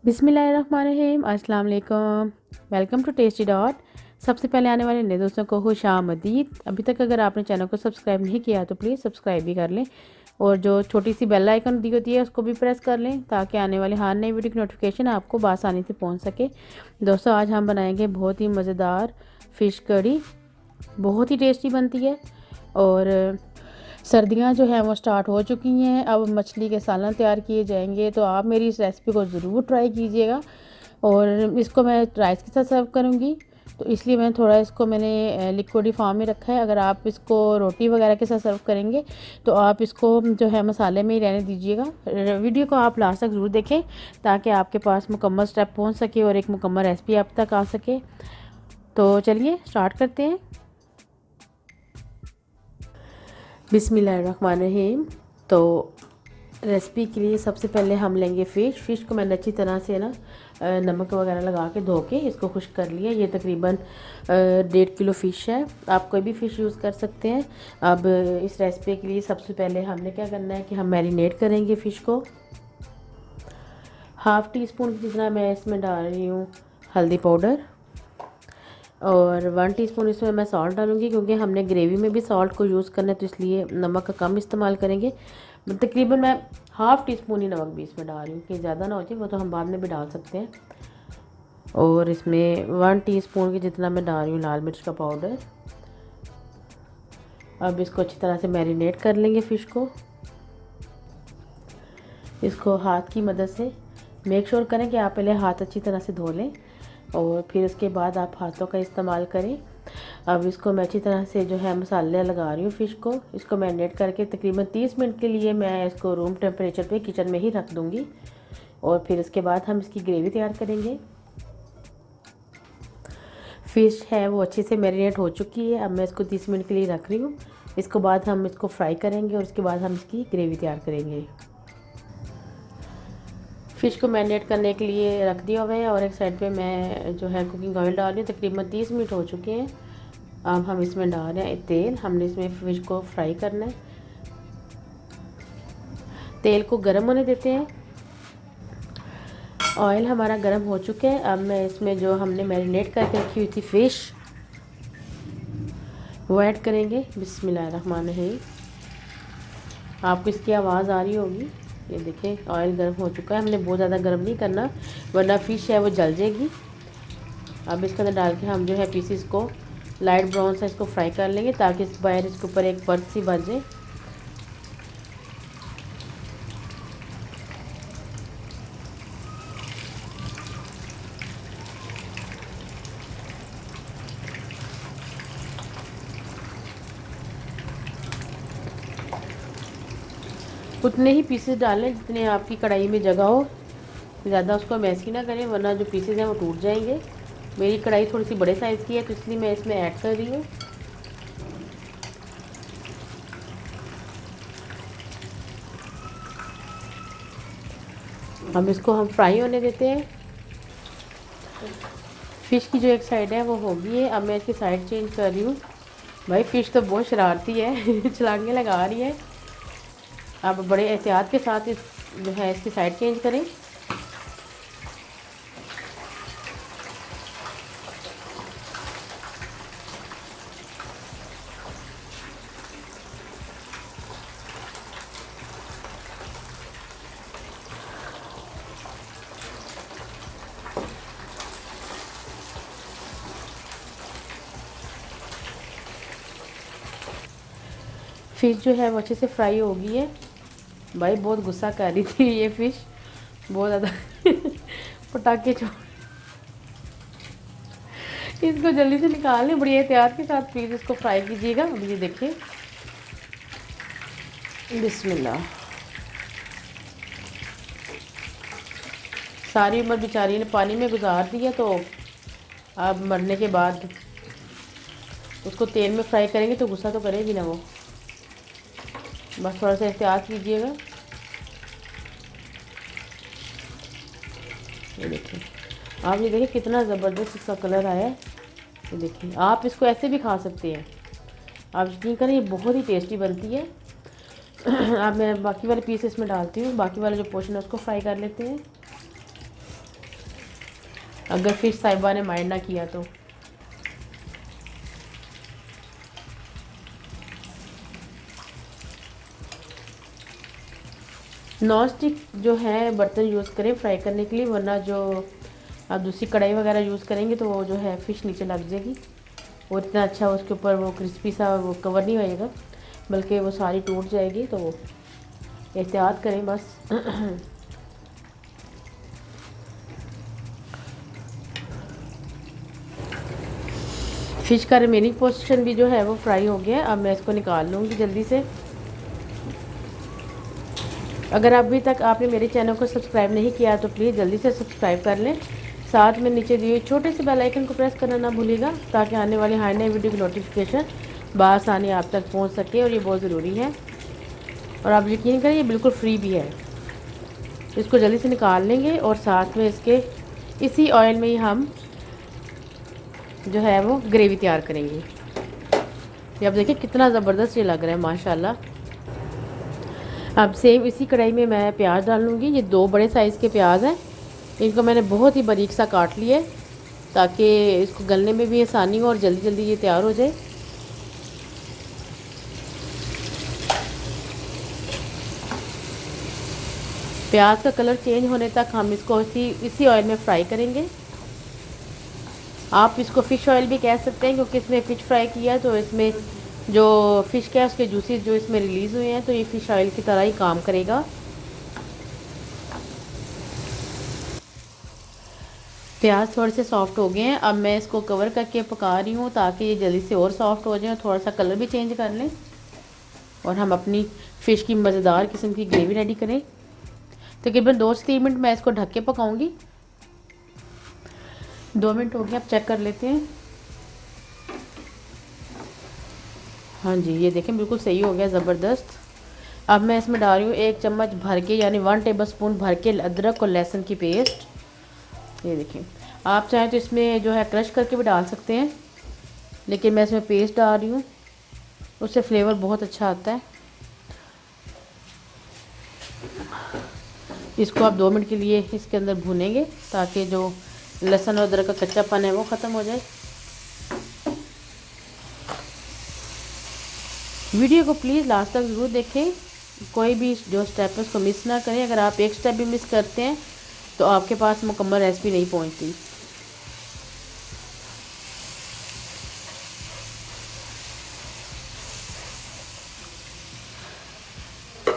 बिस्मिल्लाहिर्रहमानिर्रहीम, अस्सलाम वालेकुम। Welcome to Tasty Dot. सबसे पहले आने वाले नए दोस्तों को खुश आमदीद। अभी तक अगर आपने चैनल को सब्सक्राइब नहीं किया तो प्लीज़ सब्सक्राइब भी कर लें और जो छोटी सी बेल आइकन दी होती है उसको भी प्रेस कर लें ताकि आने वाले हर नई वीडियो की नोटिफिकेशन आपको बआसानी से पहुंच सके। दोस्तों, आज हम बनाएंगे बहुत ही मज़ेदार फ़िश कड़ी। बहुत ही टेस्टी बनती है और सर्दियां जो है वो स्टार्ट हो चुकी हैं। अब मछली के सालन तैयार किए जाएंगे, तो आप मेरी इस रेसिपी को ज़रूर ट्राई कीजिएगा। और इसको मैं राइस के साथ सर्व करूंगी, तो इसलिए मैंने थोड़ा इसको लिक्विडी फॉर्म में रखा है। अगर आप इसको रोटी वगैरह के साथ सर्व करेंगे तो आप इसको जो है मसाले में ही रहने दीजिएगा। वीडियो को आप लास्ट तक ज़रूर देखें ताकि आपके पास मुकम्मल स्टेप पहुँच सके और एक मुकम्मल रेसिपी आप तक आ सके। तो चलिए स्टार्ट करते हैं। बिस्मिल्लाहिर्रहमानिर्रहीम। तो रेसिपी के लिए सबसे पहले हम लेंगे फ़िश को मैंने अच्छी तरह से नमक वगैरह लगा के धो के इसको खुश्क कर लिया। ये तकरीबन 1.5 किलो फ़िश है। आप कोई भी फ़िश यूज़ कर सकते हैं। अब इस रेसिपी के लिए सबसे पहले हमने क्या करना है कि हम मैरिनेट करेंगे फ़िश को। हाफ़ टी स्पून जितना मैं इसमें डाल रही हूँ हल्दी पाउडर और 1 टीस्पून इसमें मैं सॉल्ट डालूंगी, क्योंकि हमने ग्रेवी में भी सॉल्ट को यूज़ करना है तो इसलिए नमक का कम इस्तेमाल करेंगे। तकरीबन मैं हाफ़ टी स्पून ही नमक भी इसमें डाल रही हूँ कि ज़्यादा ना हो जाए, वो तो हम बाद में भी डाल सकते हैं। और इसमें 1 टीस्पून की जितना मैं डाल रही हूँ लाल मिर्च का पाउडर। अब इसको अच्छी तरह से मैरिनेट कर लेंगे फ़िश को। इसको हाथ की मदद से मेक श्योर करें कि आप पहले हाथ अच्छी तरह से धो लें और फिर उसके बाद आप हाथों का इस्तेमाल करें। अब इसको मैं अच्छी तरह से जो है मसाले लगा रही हूँ फ़िश को। इसको मैरिनेट करके तकरीबन 30 मिनट के लिए मैं इसको रूम टेम्परेचर पे किचन में ही रख दूँगी और फिर उसके बाद हम इसकी ग्रेवी तैयार करेंगे। फ़िश है वो अच्छे से मैरिनेट हो चुकी है। अब मैं इसको 30 मिनट के लिए रख रही हूँ। इसके बाद हम इसको फ्राई करेंगे और उसके बाद हम इसकी ग्रेवी तैयार करेंगे। फ़िश को मैरिनेट करने के लिए रख दिया हुआ है और एक साइड पे मैं जो है कुकिंग ऑयल डाल रही हूँ। तकरीबन 30 मिनट हो चुके हैं। अब हम इसमें डाल रहे हैं तेल। हमने इसमें फ़िश को फ्राई करना है। तेल को गर्म होने देते हैं। ऑयल हमारा गर्म हो चुका है। अब मैं इसमें जो हमने मैरिनेट करके रखी हुई थी फ़िश वो ऐड करेंगे। बिस्मिल्लाहिर्रहमानिर्रहीम। आपको इसकी आवाज़ आ रही होगी। ये देखें ऑयल गर्म हो चुका है। हमने बहुत ज़्यादा गर्म नहीं करना वरना फ़िश है वो जल जाएगी। अब इसके अंदर डाल के हम जो है पीसीस को लाइट ब्राउन से इसको फ्राई कर लेंगे ताकि इस बाहर इसके ऊपर एक परत सी बन जाए। उतने ही पीसेस डालें जितने आपकी कढ़ाई में जगह हो। ज़्यादा उसको मैसी ना करें वरना जो पीसेस हैं वो टूट जाएंगे। मेरी कढ़ाई थोड़ी सी बड़े साइज़ की है तो इसलिए मैं इसमें ऐड कर रही हूँ। अब इसको हम फ्राई होने देते हैं। फ़िश की जो एक साइड है वो होगी है। अब मैं इसकी साइड चेंज कर रही हूँ। भाई फ़िश तो बहुत शरारती है छलांगे लगा रही है। अब बड़े एहतियात के साथ इस जो है इसकी साइड चेंज करें। फ़िश जो है वो अच्छे से फ्राई हो गई है। भाई बहुत गुस्सा कर रही थी ये फ़िश, बहुत ज़्यादा पटाखे छोड़। इसको जल्दी से निकाल लें। बड़ी एहतियात के साथ प्लीज़ इसको फ्राई कीजिएगा। अब ये देखिए, बिस्मिल्लाह। सारी उम्र बेचारी ने पानी में गुजार दी है, तो अब मरने के बाद उसको तेल में फ्राई करेंगे तो गुस्सा तो करेगी ना वो। बस थोड़ा सा एहतियात कीजिएगा। ये देखिए, आप ये देखिए कितना ज़बरदस्त इसका कलर आया है। ये देखिए, आप इसको ऐसे भी खा सकते हैं। आप यकीन करें ये बहुत ही टेस्टी बनती है। अब मैं बाकी वाले पीस इसमें डालती हूँ। बाकी वाला जो पोर्शन है उसको फ्राई कर लेते हैं। अगर फ़िश साहिबा ने माइंड ना किया तो। नॉन स्टिक जो है बर्तन यूज़ करें फ्राई करने के लिए, वरना जो आप दूसरी कढ़ाई वगैरह यूज़ करेंगे तो वो जो है फ़िश नीचे लग जाएगी और इतना अच्छा उसके ऊपर वो क्रिस्पी सा वो कवर नहीं होएगा, बल्कि वो सारी टूट जाएगी। तो वो एहतियात करें बस। फ़िश का रिमेनिंग पोर्शन भी जो है वो फ्राई हो गया है। अब मैं इसको निकाल लूँगी जल्दी से। अगर अभी तक आपने मेरे चैनल को सब्सक्राइब नहीं किया तो प्लीज़ जल्दी से सब्सक्राइब कर लें। साथ में नीचे दिए छोटे से बेल आइकन को प्रेस करना ना भूलिएगा, ताकि आने वाली हर नई वीडियो की नोटिफिकेशन बआसानी आप तक पहुंच सके, और ये बहुत ज़रूरी है। और आप यकीन करें ये बिल्कुल फ्री भी है। इसको जल्दी से निकाल लेंगे और साथ में इसके इसी ऑयल में ही हम जो है वो ग्रेवी तैयार करेंगे। ये आप देखिए कितना ज़बरदस्त ये लग रहा है माशाल्लाह। अब सेम इसी कढ़ाई में मैं प्याज डाल लूँगी। ये 2 बड़े साइज़ के प्याज हैं, इनको मैंने बहुत ही बारीक सा काट लिया है ताकि इसको गलने में भी आसानी हो और जल्दी जल्दी ये तैयार हो जाए। प्याज का कलर चेंज होने तक हम इसको इसी ऑयल में फ्राई करेंगे। आप इसको फ़िश ऑयल भी कह सकते हैं, क्योंकि इसमें फ़िश फ्राई किया है तो इसमें जो फ़िश का है उसके जूसेस जो इसमें रिलीज़ हुए हैं, तो ये फ़िश ऑयल की तरह ही काम करेगा। प्याज थोड़े से सॉफ्ट हो गए हैं। अब मैं इसको कवर करके पका रही हूँ ताकि ये जल्दी से और सॉफ्ट हो जाए और थोड़ा सा कलर भी चेंज कर लें, और हम अपनी फ़िश की मज़ेदार किस्म की ग्रेवी रेडी करें। तकरीबन 2 से 3 मिनट मैं इसको ढक के पकाऊंगी। 2 मिनट हो गए, अब चेक कर लेते हैं। हाँ जी, ये देखें बिल्कुल सही हो गया, ज़बरदस्त। अब मैं इसमें डाल रही हूँ 1 चम्मच भर के, यानी 1 टेबलस्पून भर के अदरक और लहसुन की पेस्ट। ये देखें, आप चाहें तो इसमें जो है क्रश करके भी डाल सकते हैं, लेकिन मैं इसमें पेस्ट डाल रही हूँ, उससे फ्लेवर बहुत अच्छा आता है। इसको आप 2 मिनट के लिए इसके अंदर भूनेंगे ताकि जो लहसुन और अदरक का कच्चापन है वो ख़त्म हो जाए। वीडियो को प्लीज़ लास्ट तक ज़रूर देखें, कोई भी जो स्टेप है उसको मिस ना करें। अगर आप एक स्टेप भी मिस करते हैं तो आपके पास मुकम्मल रेसिपी नहीं पहुंचती।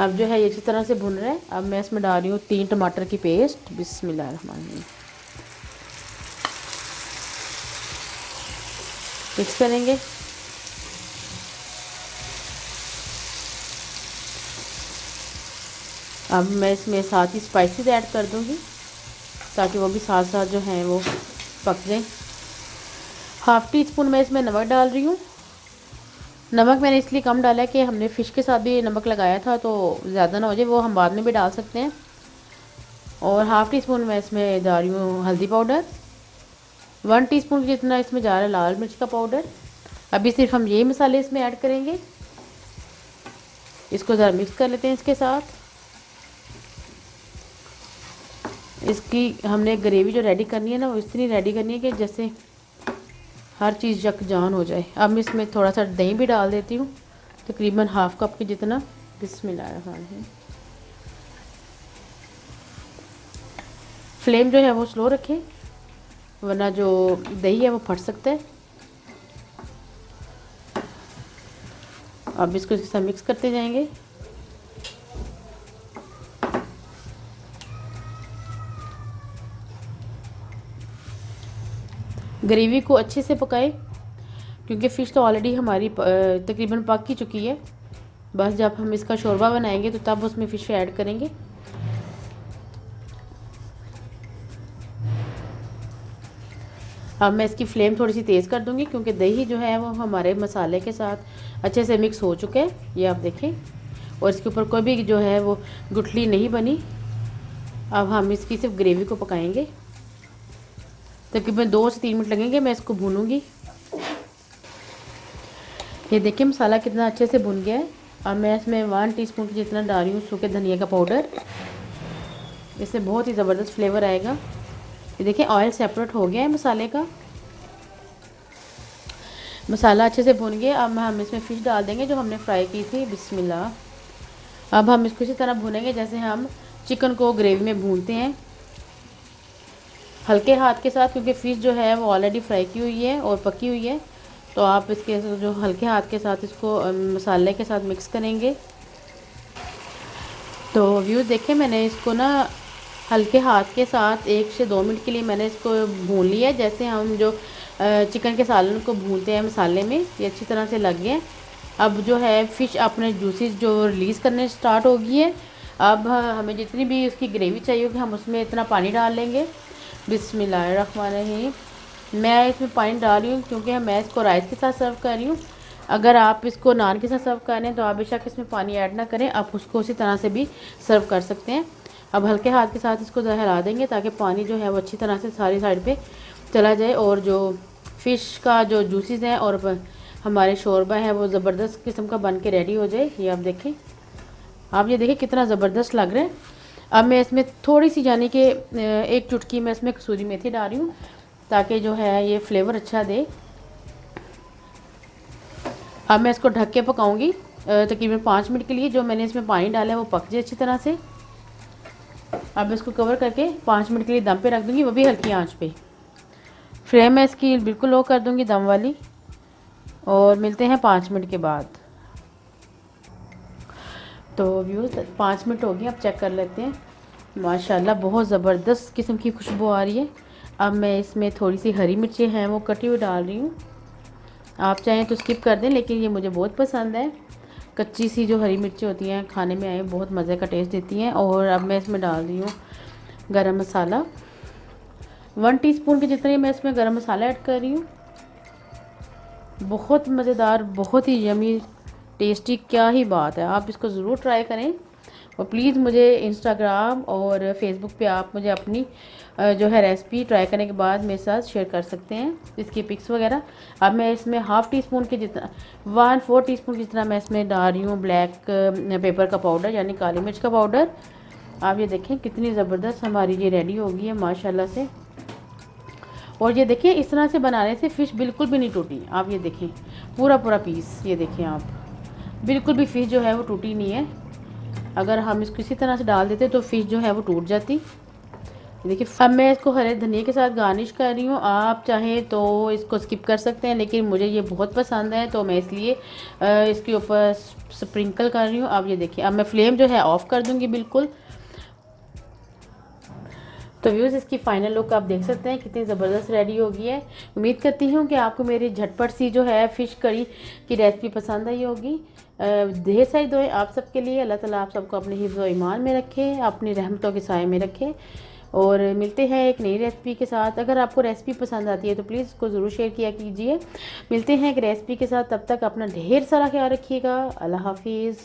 अब जो है ये अच्छी तरह से भुन रहा है। अब मैं इसमें डाल रही हूँ 3 टमाटर की पेस्ट। बिस्मिल्लाहिर्रहमानिर्रहीम। मिक्स करेंगे। अब मैं इसमें साथ ही स्पाइसेस ऐड कर दूँगी ताकि वो भी साथ साथ जो हैं वो पक जाए। 1/2 टीस्पून मैं इसमें नमक डाल रही हूँ। नमक मैंने इसलिए कम डाला है कि हमने फ़िश के साथ भी नमक लगाया था, तो ज़्यादा ना हो जाए, वो हम बाद में भी डाल सकते हैं। और 1/2 टीस्पून मैं इसमें डाल रही हूँ हल्दी पाउडर। 1 टीस्पून जितना इसमें जा रहा है लाल मिर्च का पाउडर। अभी सिर्फ हम यही मसाले इसमें ऐड करेंगे। इसको ज़रा मिक्स कर लेते हैं इसके साथ। इसकी हमने ग्रेवी जो रेडी करनी है ना, वो इतनी रेडी करनी है कि जैसे हर चीज़ यकजान हो जाए। अब मैं इसमें थोड़ा सा दही भी डाल देती हूँ, तकरीबन 1/2 कप के जितना। बिस्मिल्लाहिर्रहमानिर्रहीम। फ्लेम जो है वो स्लो रखें, वरना जो दही है वो फट सकता है। अब इसको साथ मिक्स करते जाएंगे। ग्रेवी को अच्छे से पकाएं, क्योंकि फ़िश तो ऑलरेडी हमारी तकरीबन पक ही चुकी है। बस जब हम इसका शोरबा बनाएंगे तो तब उसमें फ़िश ऐड करेंगे। अब मैं इसकी फ्लेम थोड़ी सी तेज़ कर दूंगी, क्योंकि दही जो है वो हमारे मसाले के साथ अच्छे से मिक्स हो चुके हैं, ये आप देखें। और इसके ऊपर कोई भी जो है वो गुठली नहीं बनी। अब हम इसकी सिर्फ ग्रेवी को पकाएंगे। तकरीबन 2 से 3 मिनट लगेंगे, मैं इसको भूनूंगी। ये देखिए मसाला कितना अच्छे से भुन गया है। अब मैं इसमें 1 टीस्पून की जितना डाल रही हूँ सूखे धनिया का पाउडर। इससे बहुत ही ज़बरदस्त फ्लेवर आएगा। ये देखिए ऑयल सेपरेट हो गया है मसाले का। मसाला अच्छे से भुन गया। अब हम इसमें फ़िश डाल देंगे जो हमने फ्राई की थी। बिस्मिल्लाह। अब हम इसको इसी तरह भुनेंगे जैसे हम चिकन को ग्रेवी में भूनते हैं, हल्के हाथ के साथ, क्योंकि फ़िश जो है वो ऑलरेडी फ्राई की हुई है और पकी हुई है। तो आप इसके जो हल्के हाथ के साथ इसको मसाले के साथ मिक्स करेंगे। तो व्यूज़ देखें, मैंने इसको ना हल्के हाथ के साथ 1 से 2 मिनट के लिए मैंने इसको भून लिया है, जैसे हम जो चिकन के सालन को भूनते हैं मसाले में। ये अच्छी तरह से लग गया। अब जो है फ़िश अपने जूसेस जो रिलीज़ करने स्टार्ट हो गई है। अब हमें जितनी भी उसकी ग्रेवी चाहिए होगी हम उसमें इतना पानी डाल लेंगे। बिस्मिल्लाहिर्रहमानिर्रहीम। मैं इसमें पानी डाल रही हूँ क्योंकि मैं इसको राइस के साथ सर्व कर रही हूँ। अगर आप इसको नान के साथ सर्व कर रहे हैं तो आप बेशक इसमें पानी ऐड ना करें, आप उसको उसी तरह से भी सर्व कर सकते हैं। अब हल्के हाथ के साथ इसको हिला देंगे ताकि पानी जो है वो अच्छी तरह से सारी साइड पे चला जाए और जो फ़िश का जो जूसेस हैं और हमारे शोरबा है वो ज़बरदस्त किस्म का बन के रेडी हो जाए। ये आप देखें, आप ये देखें कितना ज़बरदस्त लग रहा है। अब मैं इसमें थोड़ी सी यानी कि 1 चुटकी मैं इसमें कसूरी मेथी डाल रही हूँ ताकि जो है ये फ्लेवर अच्छा दे। अब मैं इसको ढक के पकाऊंगी तकरीबन 5 मिनट के लिए। जो मैंने इसमें पानी डाला है वो पक जाए अच्छी तरह से। अब इसको कवर करके 5 मिनट के लिए दम पे रख दूंगी, वो भी हल्की आंच पे। फ्लेम मैं इसकी बिल्कुल लो कर दूंगी दम वाली, और मिलते हैं 5 मिनट के बाद। तो व्यूज़ 5 मिनट हो गए, अब चेक कर लेते हैं। माशाल्लाह बहुत ज़बरदस्त किस्म की खुशबू आ रही है। अब मैं इसमें थोड़ी सी हरी मिर्चें हैं वो कटी हुई डाल रही हूँ। आप चाहें तो स्किप कर दें, लेकिन ये मुझे बहुत पसंद है। कच्ची सी जो हरी मिर्ची होती हैं खाने में आए बहुत मज़े का टेस्ट देती हैं। और अब मैं इसमें डाल रही हूँ गरम मसाला। 1 टीस्पून के जितने मैं इसमें गरम मसाला ऐड कर रही हूँ। बहुत मज़ेदार, बहुत ही यमी टेस्टी, क्या ही बात है। आप इसको ज़रूर ट्राई करें और प्लीज़ मुझे इंस्टाग्राम और फेसबुक पे आप मुझे अपनी जो है रेसिपी ट्राई करने के बाद मेरे साथ शेयर कर सकते हैं, इसकी पिक्स वगैरह। अब मैं इसमें 1/2 टीस्पून के जितना 1/4 टीस्पून जितना मैं इसमें डाल रही हूँ ब्लैक पेपर का पाउडर, यानी काली मिर्च का पाउडर। आप ये देखें कितनी ज़बरदस्त हमारी ये रेडी हो गई है माशाल्लाह से। और ये देखिए इस तरह से बनाने से फ़िश बिल्कुल भी नहीं टूटी। आप ये देखें पूरा पूरा पीस, ये देखें आप, बिल्कुल भी फ़िश जो है वो टूटी नहीं है। अगर हम इसको इसी तरह से डाल देते तो फ़िश जो है वो टूट जाती। देखिए अब मैं इसको हरे धनिया के साथ गार्निश कर रही हूँ। आप चाहें तो इसको स्किप कर सकते हैं, लेकिन मुझे ये बहुत पसंद है तो मैं इसलिए इसके ऊपर स्प्रिंकल कर रही हूँ। अब ये देखिए, अब मैं फ्लेम जो है ऑफ़ कर दूँगी बिल्कुल। तो व्यूज़ इसकी फ़ाइनल लुक आप देख सकते हैं कितनी ज़बरदस्त रेडी हो गई है। उम्मीद करती हूँ कि आपको मेरी झटपट सी जो है फ़िश करी की रेसिपी पसंद आई होगी। ढेर सारी दुआएं आप सबके लिए। अल्लाह ताला आप सबको अपने हिफ्ज़ व ईमान में रखे, अपनी रहमतों के साए में रखे। और मिलते हैं एक नई रेसिपी के साथ। अगर आपको रेसिपी पसंद आती है तो प्लीज़ इसको ज़रूर शेयर किया कीजिए। मिलते हैं एक रेसिपी के साथ, तब तक अपना ढेर सारा ख्याल रखिएगा। अल्लाह हाफिज़।